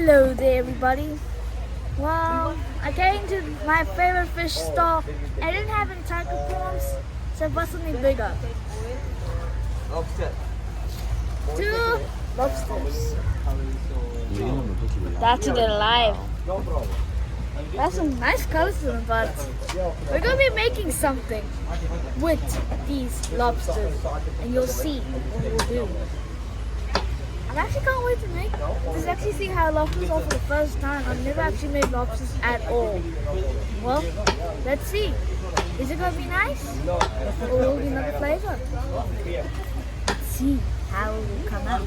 Hello there everybody. Well, I came to my favorite fish stall. I didn't have any tiger prawns, so I bought something bigger. Lobster. 2 lobsters. That's it alive. That's some nice colors to them, but we're going to be making something with these lobsters, and you'll see what we'll do. I actually can't wait to make this. Actually see how lobsters are for the first time. I've never actually made lobsters at all. Well, let's see. Is it going to be nice? Or will it be another flavor? Let's see how it will come out.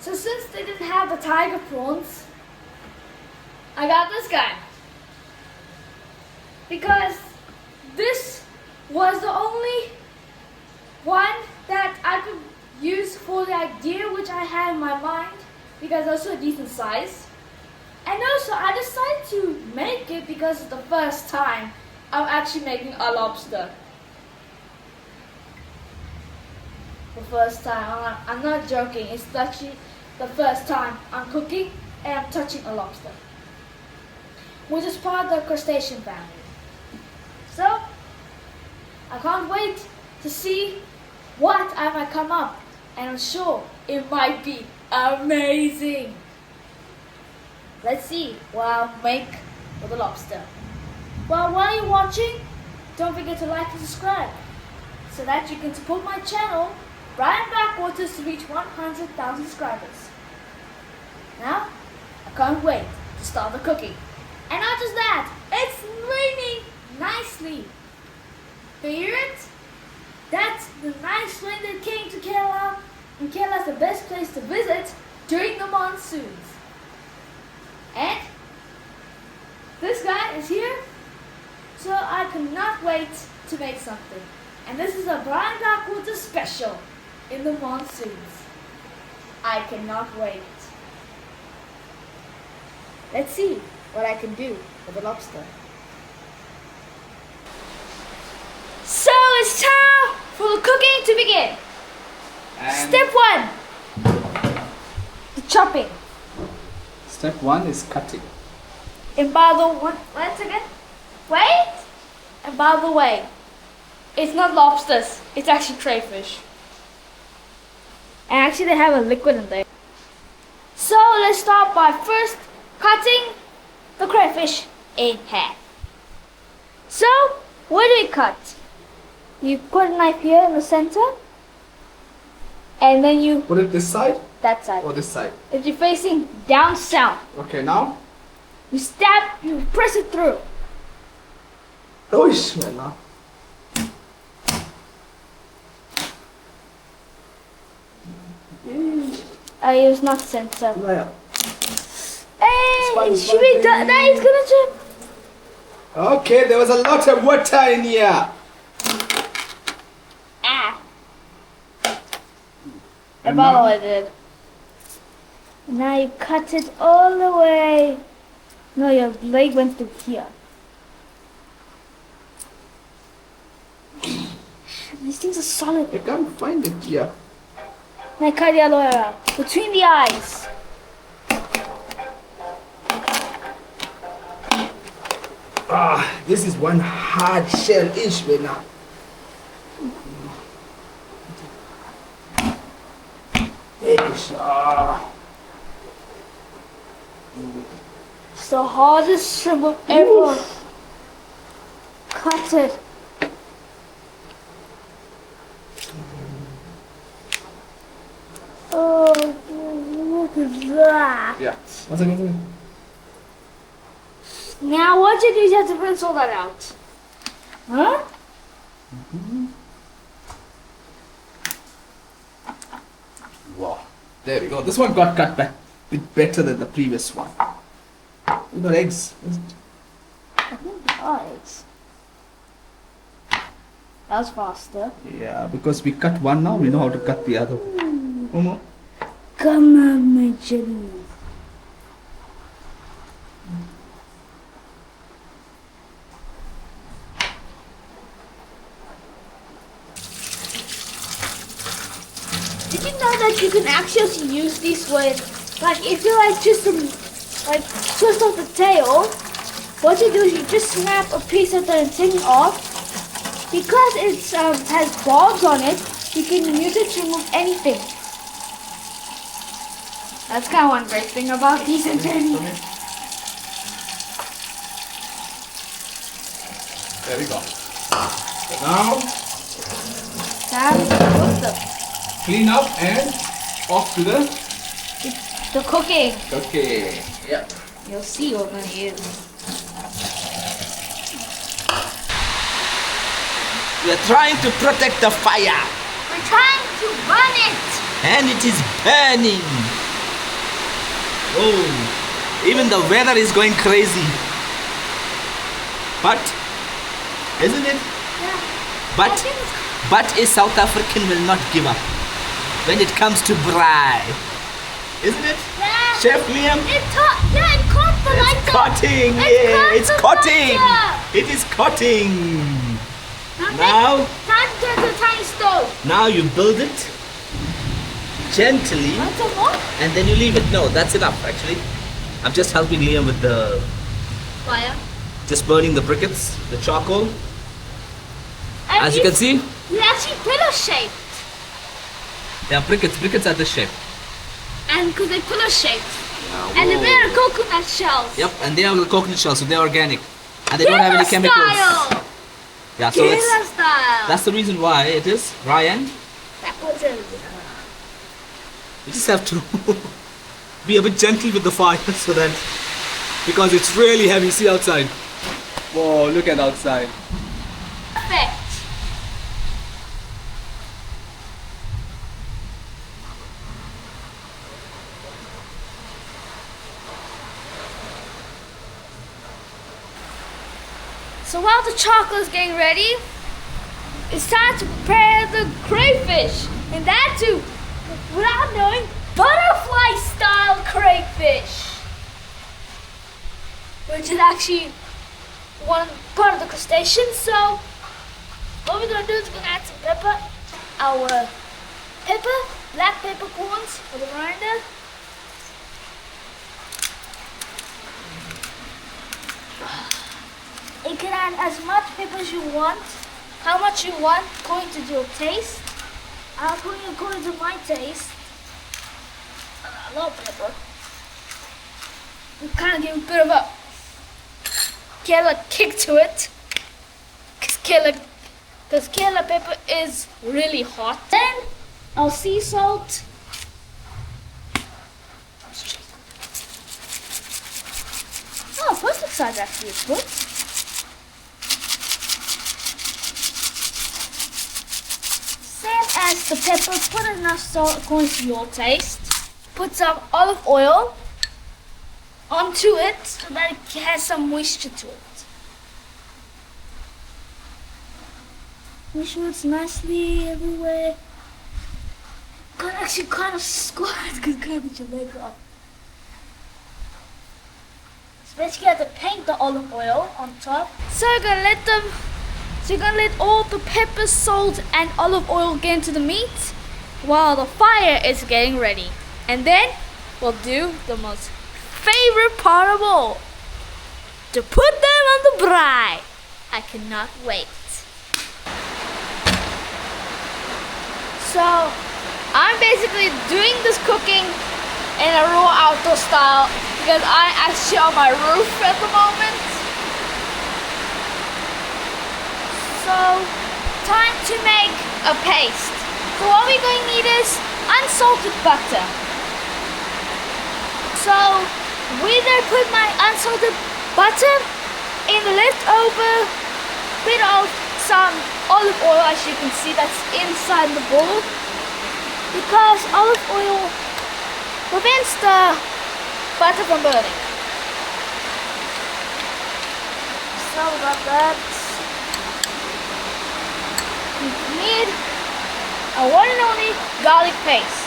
So since they didn't have the tiger prawns, I got this guy. Because this was the only one that I could use for the idea which I had in my mind, because also a decent size. And also I decided to make it because it's the first time I'm actually making a lobster. The first time, I'm not joking, it's actually the first time I'm cooking and I'm touching a lobster, which is part of the crustacean family. So I can't wait to see what I might come up, and I'm sure it might be amazing. Let's see what I'll make with the lobster. Well, while you're watching, don't forget to like and subscribe so that you can support my channel, Brian Backwaters, to reach 100,000 subscribers. Now, I can't wait to start the cooking. And not just that, it's raining nicely. Do you hear it? That's the nice rain that came to Kerala, and Kerala is the best place to visit during the monsoons. And this guy is here, so I cannot wait to make something. And this is a Brian Blackwater special in the monsoons. I cannot wait. Let's see what I can do with the lobster. So it's time for the cooking to begin. And Step 1, the chopping. Step 1 is cutting. And by the once again, wait. And by the way, it's not lobsters. It's actually crayfish. And actually, they have a liquid in there. So let's start by first cutting the crayfish in half. So where do we cut? You put a knife here in the center, and then you Put it this side that side. or this side? If you're facing down south, Okay, now? you stab, you press it through. Oh, Ishmael. I use not center. Yeah. Hey, fine, it's should fine, we do that? It's gonna trip. Okay, there was a lot of water in here. Ah. And About now? all I did. Now you cut it all the way. No, your blade went through here. These things are solid. I can't find it here. Now cut the other way around. Between the eyes. Ah, this is one hard shell Ishmael now. It's the hardest shrimp of ever. Cut it. Oh, look at that. Yeah. Once again. Now what you do is you have to rinse all that out. Huh? Wow. There we go. This one got cut back a bit better than the previous one. You got eggs. I think the eyes. That was faster. Yeah, because we cut one now, we know how to cut the other one. Momo. Come on, my jelly. Did you know that is you can actually use these with, like if you like just like twist off the tail, what you do is you just snap a piece of the antenna off. Because it has barbs on it, you can use it to remove anything. That's kind of one great thing about these antennae. There we go. So now, Time to cook them. clean up and off to the cooking. cooking. Yep. You'll see what we're going to use. We are trying to protect the fire, We're trying to burn it. and it is burning. Oh, even the weather is going crazy. But, isn't it? Yeah. But a South African will not give up when it comes to braai. Isn't it? Yeah. Chef Liam? It caught the lighter. Cutting, yeah, it's cutting. It is cutting. Now, Time to get the tiny stove. now you build it gently, Want some more? and then you leave it. No, that's enough actually. I'm just helping Liam with the, Fire. just burning the briquettes, the charcoal. And As you can see, it's actually pillow shaped. they are briquettes are this shape. And because they're pillow shaped. And they're made of coconut shells. Yep, and they are the coconut shells, so they're organic. And they don't have any Kerala chemicals. style. Yeah, so Kerala style. that's the reason why it is Ryan. Backwards and You just have to be a bit gentle with the fire so that, because it's really heavy. See outside. Whoa, look at outside. perfect. So while the chocolate's getting ready, it's time to prepare the crayfish. And that too, without knowing, butterfly style crayfish. Which is actually one part of the crustacean. So what we're gonna do is we're gonna add some pepper. Our pepper, black peppercorns for the grinder. You can add as much pepper as you want, how much you want, according to your taste. I'm putting according to my taste. I love pepper. We kind of give a bit of a Kerala kick to it, because Kerala pepper is really hot. Then our sea salt. Oh, perfect size actually is good. Same as the pepper, put enough salt according to your taste. Put some olive oil onto it so that it has some moisture to it. Make sure it's nicely everywhere. Can actually kind of squat because you can't put your leg up. So basically you have to paint the olive oil on top. So you're gonna let all the pepper, salt and olive oil get into the meat while the fire is getting ready. And then we'll do the most favorite part of all, to put them on the braai. I cannot wait. So I'm basically doing this cooking in a raw outdoor style because I'm actually on my roof at the moment. So time to make a paste. So what we're going to need is unsalted butter. So we then put my unsalted butter in the leftover bit of some olive oil, as you can see that's inside the bowl, because olive oil prevents the butter from burning. Sorry about that. You need a one and only garlic paste.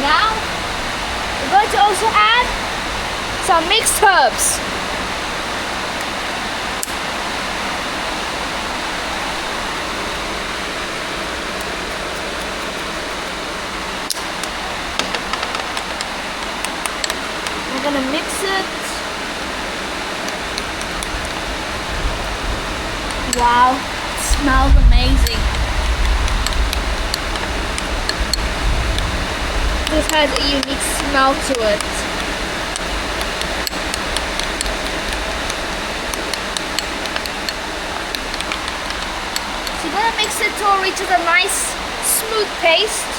Now we're going to also add some mixed herbs. We're gonna mix it. Wow, it smells amazing. This has a unique smell to it. So you're gonna mix it till it reaches a nice smooth paste.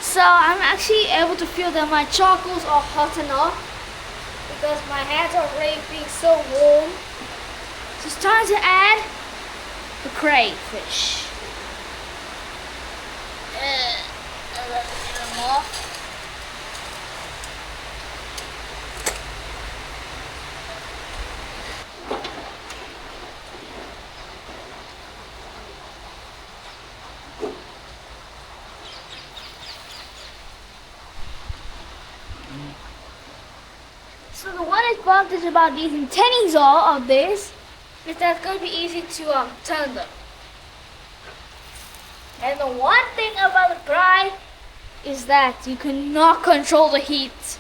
So I'm actually able to feel that my charcoals are hot enough because my hands are already being so warm. So it's time to add the crayfish. A little more. So the one advantage about using tennies all of this is that it's going to be easy to turn them. And the one thing about the braai is that you cannot control the heat.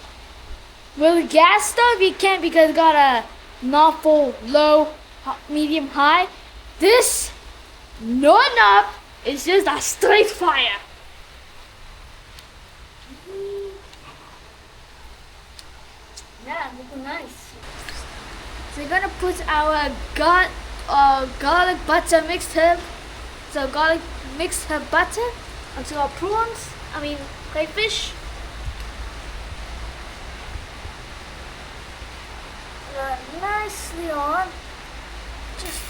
With a gas stove you can because it's got a knob for low, medium, high. This, no knob, it's just a straight fire. Yeah, looking nice. So we're gonna put our garlic butter mixed herb. So garlic mixed herb butter onto our prawns. Crayfish. Nicely on. Just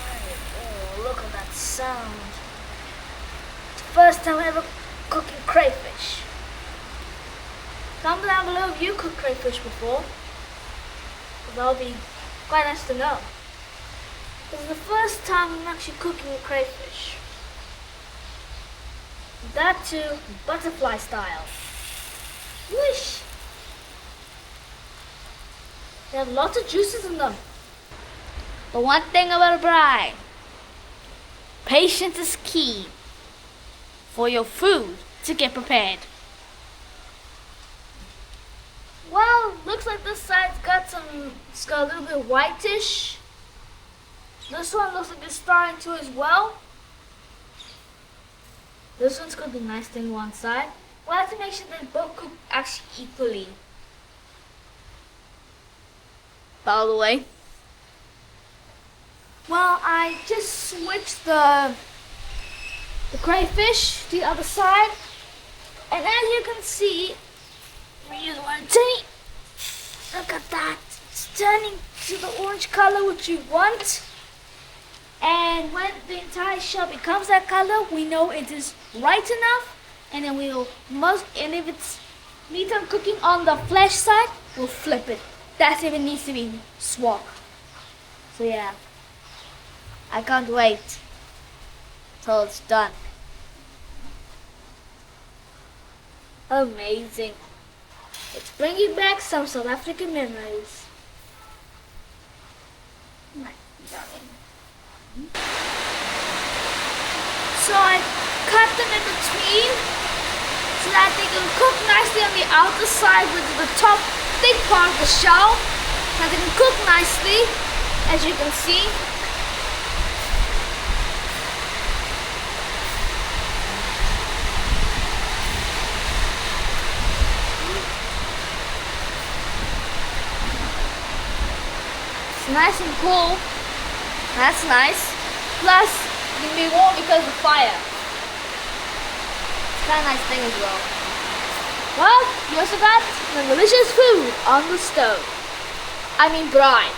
right. Oh, look at that sound. It's the first time ever cooking crayfish. Comment down below if you cooked crayfish before. That'll be quite nice to know. This is the first time I'm actually cooking with crayfish. That too, butterfly style. Wish! They have lots of juices in them. But one thing about a braai, patience is key for your food to get prepared. Well, looks like this side's got a little bit whitish. This one looks like it's starting to as well. This one's gonna be nice on one side. We'll have to make sure they both cook actually equally. By the way. Well, I just switched the crayfish to the other side. And as you can see, we use one tinny. Look at that. It's turning to the orange color which you want. And when the entire shell becomes that color, we know it is right enough. And then and if it's meat I'm cooking on the flesh side, we'll flip it. That's if it needs to be swapped. So yeah, I can't wait till it's done. Amazing. It's bringing back some South African memories. So I cut them in between so that they can cook nicely on the outer side with the top thick part of the shell. That they can cook nicely, as you can see. Nice and cool. That's nice. Plus, it can be warm because of fire. It's kind of nice thing as well. Well, you also got the delicious food on the stove. Braai.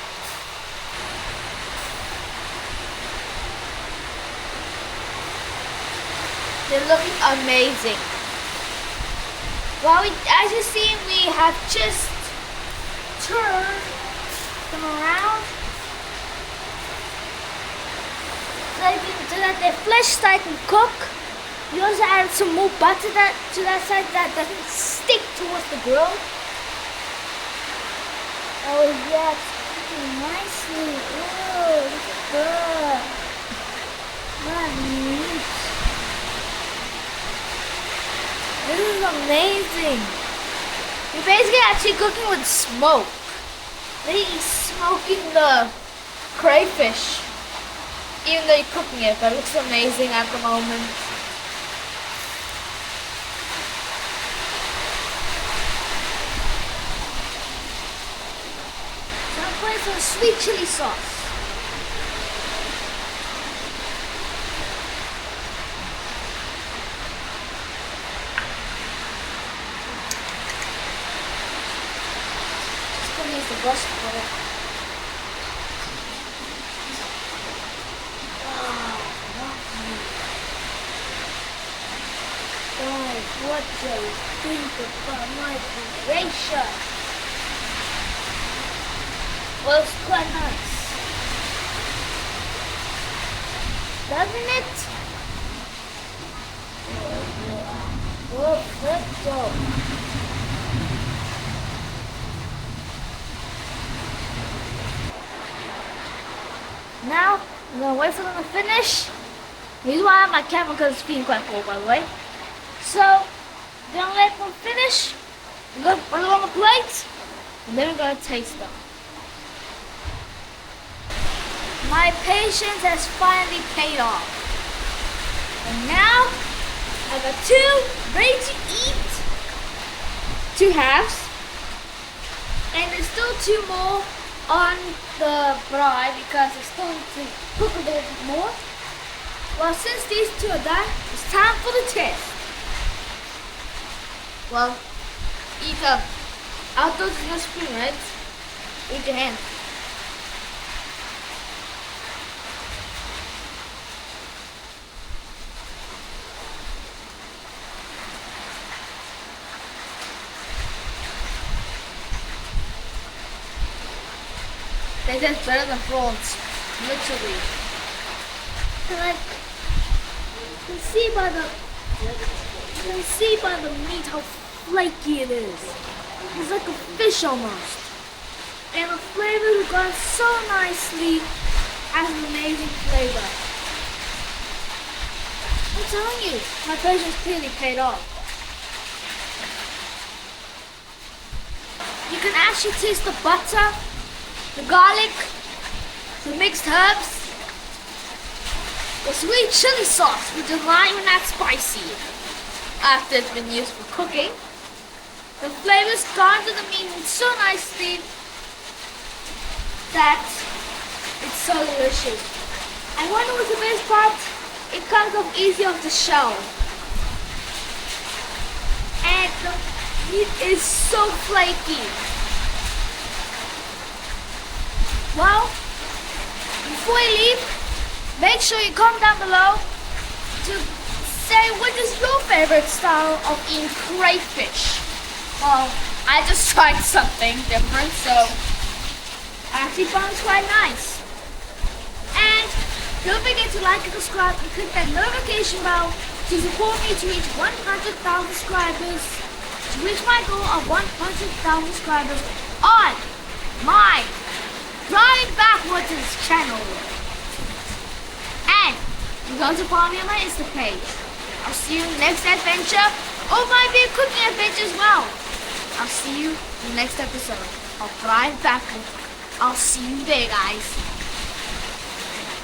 They're looking amazing. Well, as you see, we have just turned them around so that their flesh side can cook You also add some more butter to that side that doesn't stick towards the grill. Oh yeah, it's cooking nicely. Oh, look at that. Nice. This is amazing. You're basically actually cooking with smoke. Then he's smoking the crayfish. Even though you're cooking it, but it looks amazing at the moment. So I'm putting some sweet chili sauce. Just gonna use the brush for it. Guys, what do you think about my creation? Well, it's quite nice. Doesn't it? Perfecto. Now, I'm gonna wait for them to finish. The reason why I have my camera because it's feeling quite cold, by the way. So, gonna let them finish. We're gonna put it on the plate, and then we're gonna taste them. My patience has finally paid off. And now, I got two ready to eat. 2 halves. And there's still 2 more on the fry because I still need to cook a little bit more. Well, since these 2 are done, it's time for the test. Well, eat them. Outdoors is no spoon, right? Eat your hand. They taste better than prawns, literally. Like, you can see by the meat how flaky it is. It's like a fish almost. And the flavor is gone so nicely, has an amazing flavor. I'm telling you, my patience clearly paid off. You can actually taste the butter, the garlic, the mixed herbs, the sweet chili sauce, which is not even that spicy after it's been used for cooking. The flavor's gone to the meat so nicely that it's so delicious. And what was the best part? It comes off easy off the shell. And the meat is so flaky. Well, before you leave, make sure you comment down below to say what is your favorite style of eating crayfish. Well, I just tried something different, so I actually found it quite nice. And don't forget to like and subscribe and click that notification bell to support me to reach 100,000 subscribers, to reach my goal of 100,000 subscribers on my Driving Backwards channel. And you can also follow me on my Insta page. I'll see you in the next adventure, or might be a cooking adventure as well. I'll see you in the next episode of Driving Backwards. I'll see you there, guys.